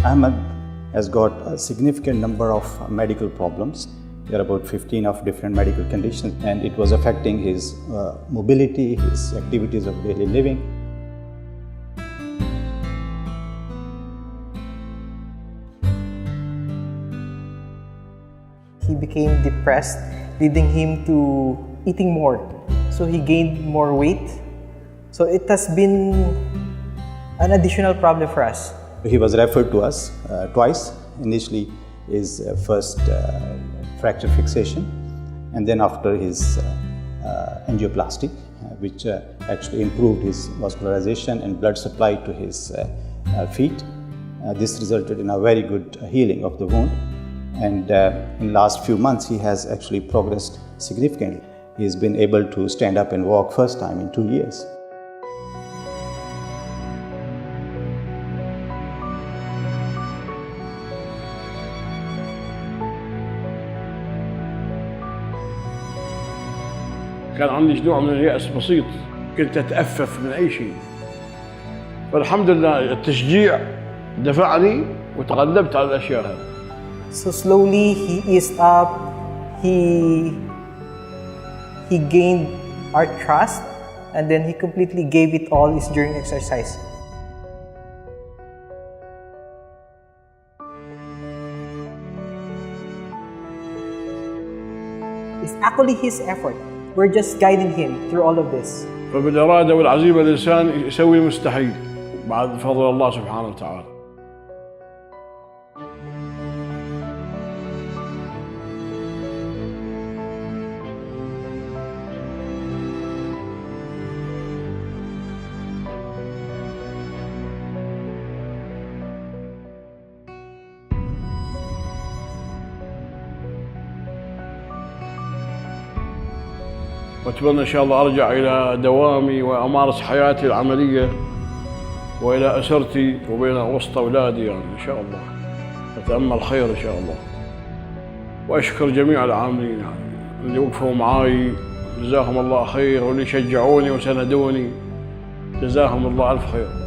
Ahmad has got a significant number of medical problems. There are about 15 of different medical conditions, and it was affecting his mobility, his activities of daily living. He became depressed, leading him to eating more. So he gained more weight. So it has been an additional problem for us. He was referred to us twice. Initially, his first fracture fixation, and then after his angioplasty, which actually improved his vascularization and blood supply to his feet. This resulted in a very good healing of the wound. And in the last few months, he has actually progressed significantly. He's been able to stand up and walk first time in 2 years. كان عندي نوع من اليأس بسيط، كنت أتأفف من أي شيء. فالحمد لله التشجيع دفعني وتغلبت على الأشياء هذه. So slowly he eased up, he gained our trust, and then he completely gave it all during exercise. It's actually his effort. We're just guiding him through all of this. فبالإرادة والعزيمة الإنسان يسوي المستحيل بعد فضل الله سبحانه وتعالى. وأتمنى إن شاء الله أرجع إلى دوامي وأمارس حياتي العملية وإلى أسرتي وبين وسط أولادي، يعني إن شاء الله أتأمل خير إن شاء الله. وأشكر جميع العاملين يعني اللي وقفوا معاي، جزاهم الله خير، واللي شجعوني وسندوني، جزاهم الله ألف خير.